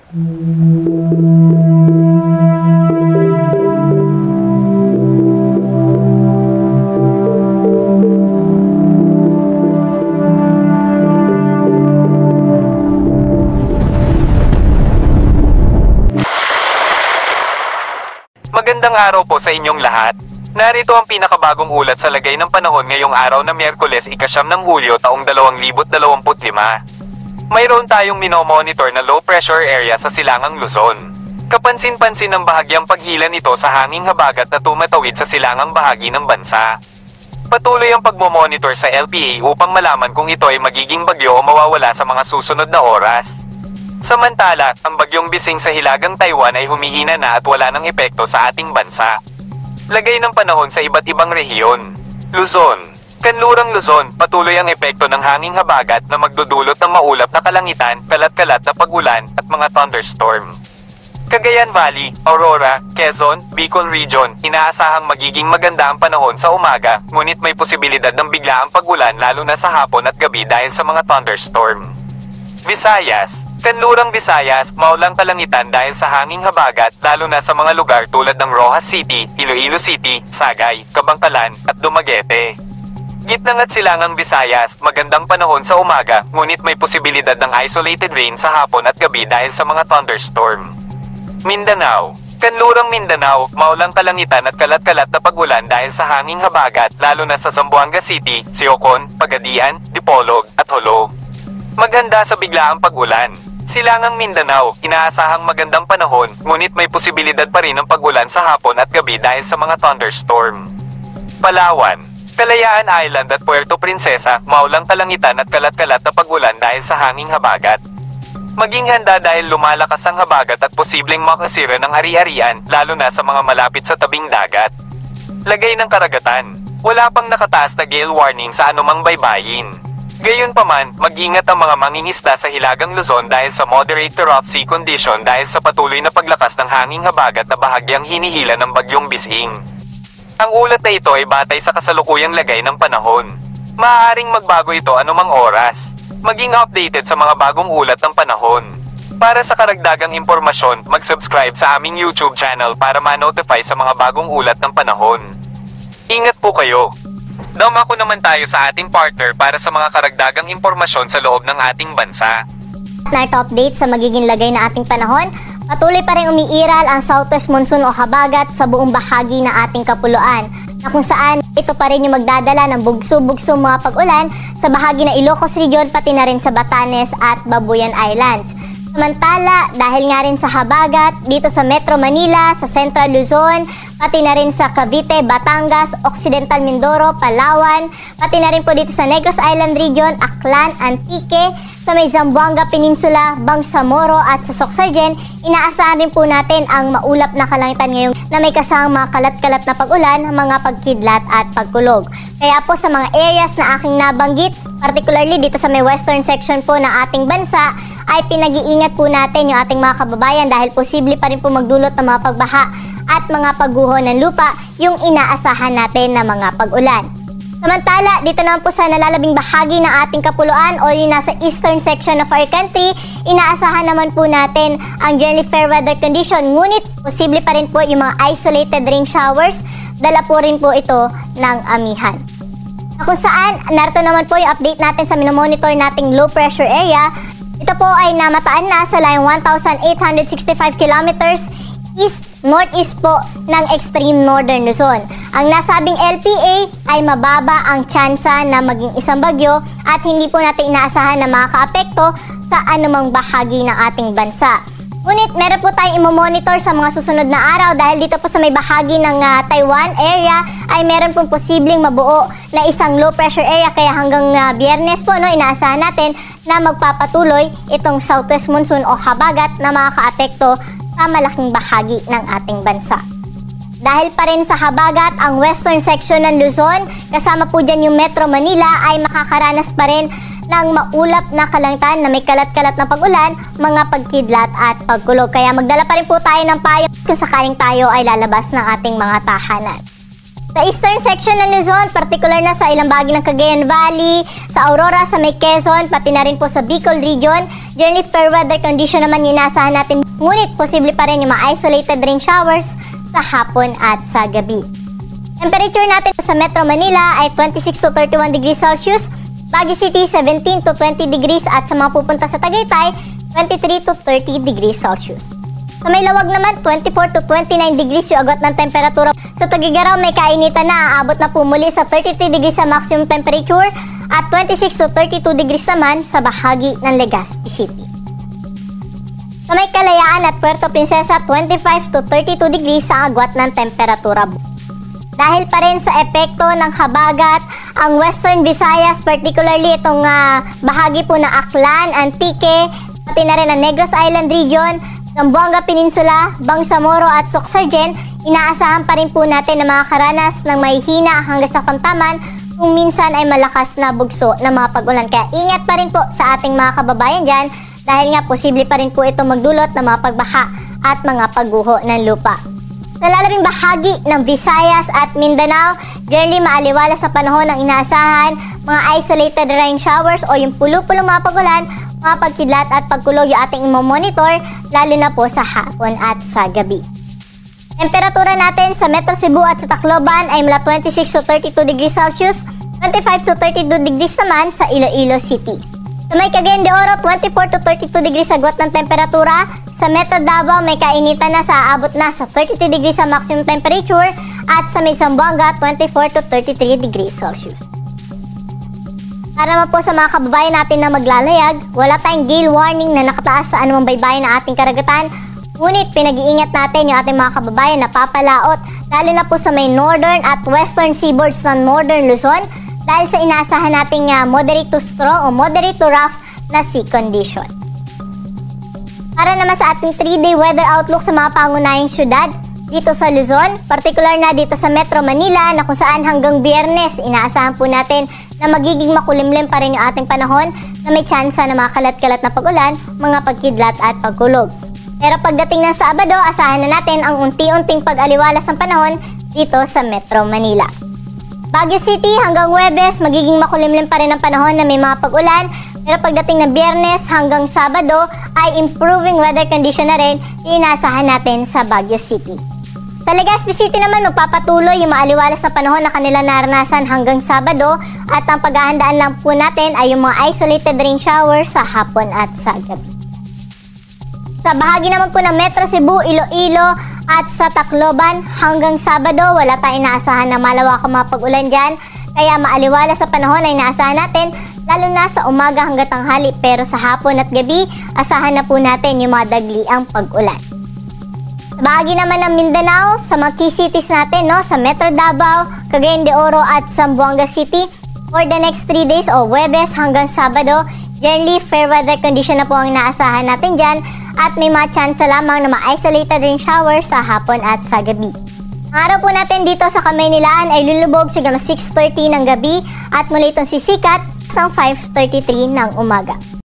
Magandang araw po sa inyong lahat. Narito ang pinakabagong ulat sa lagay ng panahon ngayong araw na Miyerkules 9 ng Hulyo taong 2025. Mayroon tayong minomonitor na low pressure area sa Silangang Luzon. Kapansin-pansin ang bahagyang paghila nito sa hanging habagat na tumatawid sa silangang bahagi ng bansa. Patuloy ang pagmomonitor sa LPA upang malaman kung ito ay magiging bagyo o mawawala sa mga susunod na oras. Samantala, ang bagyong Bising sa Hilagang Taiwan ay humihina na at wala ng epekto sa ating bansa. Lagay ng panahon sa iba't ibang rehiyon. Luzon. Kanlurang Luzon, patuloy ang epekto ng hanging habagat na magdudulot ng maulap na kalangitan, kalat-kalat na pag-ulan at mga thunderstorm. Cagayan Valley, Aurora, Quezon, Bicol Region, inaasahang magiging maganda ang panahon sa umaga, ngunit may posibilidad ng biglaang pag-ulan lalo na sa hapon at gabi dahil sa mga thunderstorm. Visayas. Kanlurang Visayas, maulang kalangitan dahil sa hanging habagat lalo na sa mga lugar tulad ng Rojas City, Iloilo City, Sagay, Kabangkalan at Dumaguete. Gitnang at Silangang Visayas, magandang panahon sa umaga, ngunit may posibilidad ng isolated rain sa hapon at gabi dahil sa mga thunderstorm. Mindanao. Kanlurang Mindanao, maulang kalangitan at kalat-kalat na pag-ulan dahil sa hanging habagat lalo na sa Zamboanga City, Siocon, Pagadian, Dipolog at Jolo. Maghanda sa biglaang pag-ulan. Silangang Mindanao, inaasahang magandang panahon, ngunit may posibilidad pa rin ng pag-ulan sa hapon at gabi dahil sa mga thunderstorm. Palawan. Kalayaan Island at Puerto Princesa, maulang kalangitan at kalat-kalat na pag-ulan dahil sa hanging habagat. Maging handa dahil lumalakas ang habagat at posibleng makasira ng ari-arian, lalo na sa mga malapit sa tabing dagat. Lagay ng karagatan. Wala pang nakataas na gale warning sa anumang baybayin. Gayunpaman, mag-ingat ang mga mangingisda sa Hilagang Luzon dahil sa moderate to rough sea condition dahil sa patuloy na paglakas ng hanging habagat na bahagyang hinihila ng bagyong Bising. Ang ulat na ito ay batay sa kasalukuyang lagay ng panahon. Maaaring magbago ito anumang oras. Maging updated sa mga bagong ulat ng panahon. Para sa karagdagang impormasyon, mag-subscribe sa aming YouTube channel para ma-notify sa mga bagong ulat ng panahon. Ingat po kayo! Dumako naman tayo sa ating partner para sa mga karagdagang impormasyon sa loob ng ating bansa. Narito update sa magiging lagay na ating panahon. Patuloy pa rin umiiral ang southwest monsoon o habagat sa buong bahagi ng ating kapuluan, na kung saan ito pa rin yung magdadala ng bugso-bugso mga pag-ulan sa bahagi ng Ilocos Region pati na rin sa Batanes at Babuyan Islands. Samantala, dahil nga rin sa habagat dito sa Metro Manila, sa Central Luzon, pati na rin sa Cavite, Batangas, Occidental Mindoro, Palawan, pati na rin po dito sa Negros Island Region, Aklan, Antique, sa may Zamboanga Peninsula, Bangsamoro at sa Sorsogon, inaasahan rin po natin ang maulap na kalangitan ngayong na may kasamang mga kalat-kalat na pag-ulan, mga pagkidlat at pagkulog. Kaya po sa mga areas na aking nabanggit, particularly dito sa may western section po ng ating bansa, ay pinag-iingat po natin yung ating mga kababayan dahil posible pa rin po magdulot ng mga pagbaha at mga pagguho ng lupa yung inaasahan natin na mga pag-ulan. Samantala, dito naman po sa nalalabing bahagi ng ating kapuluan o yung nasa eastern section of our country, inaasahan naman po natin ang generally fair weather condition, ngunit posible pa rin po yung mga isolated rain showers, dala po rin po ito ng amihan. Kung saan, narito naman po yung update natin sa minomonitor nating low pressure area. Ito po ay namataan na sa layong 1,865 kilometers east-northeast po ng extreme northern Luzon. Ang nasabing LPA ay mababa ang tsansa na maging isang bagyo at hindi po natin inaasahan na makaka-apekto sa anumang bahagi ng ating bansa. Ngunit meron po tayong imomonitor sa mga susunod na araw dahil dito po sa may bahagi ng Taiwan area ay meron pong posibleng mabuo na isang low pressure area, kaya hanggang Biyernes po inaasahan natin na magpapatuloy itong southwest monsoon o habagat na makaka-apekto sa malaking bahagi ng ating bansa. Dahil pa rin sa habagat ang western section ng Luzon, kasama po dyan yung Metro Manila, ay makakaranas pa rin ng maulap na kalangitan na may kalat-kalat na pag-ulan, mga pagkidlat at pagkulog. Kaya magdala pa rin po tayo ng payo kung sakaling tayo ay lalabas ng ating mga tahanan. Sa eastern section ng Luzon, particular na sa ilang bahagi ng Cagayan Valley, sa Aurora, sa may Quezon, pati na rin po sa Bicol region, generally fair weather condition naman yung inaasahan natin. Ngunit posible pa rin yung mga isolated rain showers sa hapon at sa gabi. Temperature natin sa Metro Manila ay 26 to 31 degrees Celsius, Baguio City 17 to 20 degrees at sa mga pupunta sa Tagaytay, 23 to 30 degrees Celsius. Sa may lawag naman, 24 to 29 degrees yung agad ng temperatura. Sa Tugigaraw, may kainitan na, aabot na po muli sa 33 degrees sa maximum temperature at 26 to 32 degrees naman sa bahagi ng Legazpi City. Sa may Kalayaan at Puerto Princesa, 25 to 32 degrees sa agwat ng temperatura. Dahil pa rin sa epekto ng habagat, ang Western Visayas, particularly itong bahagi po ng Aklan, Antique, pati na rin ang Negros Island region, Zamboanga Peninsula, Bangsamoro at Sorsogon, inaasahan pa rin po natin na mga karanas ng may hina hanggang sa kamtaman kung minsan ay malakas na bugso ng mga pag-ulan. Kaya ingat pa rin po sa ating mga kababayan dyan dahil nga posible pa rin po ito magdulot ng mga pagbaha at mga pagguho ng lupa. Sa lalabing bahagi ng Visayas at Mindanao, generally maaliwala sa panahon ng inaasahan, mga isolated rain showers o yung pulo-pulong mga pag-ulan, mga pagkidlat at pagkulog yung ating monitor lalo na po sa hapon at sa gabi. Temperatura natin sa Metro Cebu at sa Tacloban ay mula 26 to 32 degrees Celsius, 25 to 32 degrees naman sa Iloilo City. Sa may Cagayan de Oro, 24 to 32 degrees agwat ng temperatura. Sa Metro Davao, may kainitan na sa aabot na sa 32 degrees sa maximum temperature at sa may Zamboanga, 24 to 33 degrees Celsius. Para naman po sa mga kababayan natin na maglalayag, wala tayong gale warning na nakataas sa anumang baybayin ng ating karagatan. Ngunit pinag-iingat natin yung ating mga kababayan na papalaot, lalo na po sa may northern at western seaboards ng northern Luzon dahil sa inaasahan nating moderate to strong o moderate to rough na sea condition. Para naman sa ating 3-day weather outlook sa mga pangunahing syudad, dito sa Luzon, particular na dito sa Metro Manila na kung saan hanggang Biyernes, inaasahan po natin na magiging makulimlim pa rin yung ating panahon na may tsansa na mga kalat-kalat na pag-ulan, mga pagkidlat at pagkulog. Pero pagdating ng Sabado, asahan na natin ang unti-unting pag-aliwalas ng panahon dito sa Metro Manila. Baguio City hanggang Huwebes, magiging makulimlim pa rin ang panahon na may mga pag-ulan, pero pagdating ng Biyernes hanggang Sabado ay improving weather condition na rin yung inaasahan natin sa Baguio City. Sa Legazpi City naman, magpapatuloy yung maaliwalas na panahon na kanila naranasan hanggang Sabado at ang paghahandaan lang po natin ay yung mga isolated rain shower sa hapon at sa gabi. Sa bahagi naman po ng Metro Cebu, Iloilo at sa Tacloban, hanggang Sabado wala tayong inaasahan na malawakang mga pag-ulan dyan. Kaya maaliwalas sa panahon ay inaasahan natin lalo na sa umaga hanggang tanghali, pero sa hapon at gabi, asahan na po natin yung mga dagliang pag-ulan. Sa bahagi naman ng Mindanao, sa mga key cities natin, sa Metro Davao, Cagayan de Oro at Zamboanga City, for the next 3 days o Huwebes hanggang Sabado, generally fair weather condition na po ang inaasahan natin dyan at may mga chance lamang na ma-isolated rain shower sa hapon at sa gabi. Ang araw po natin dito sa Kamaynilaan ay lulubog sa 6:30 ng gabi at muli itong sisikat sa 5:33 ng umaga.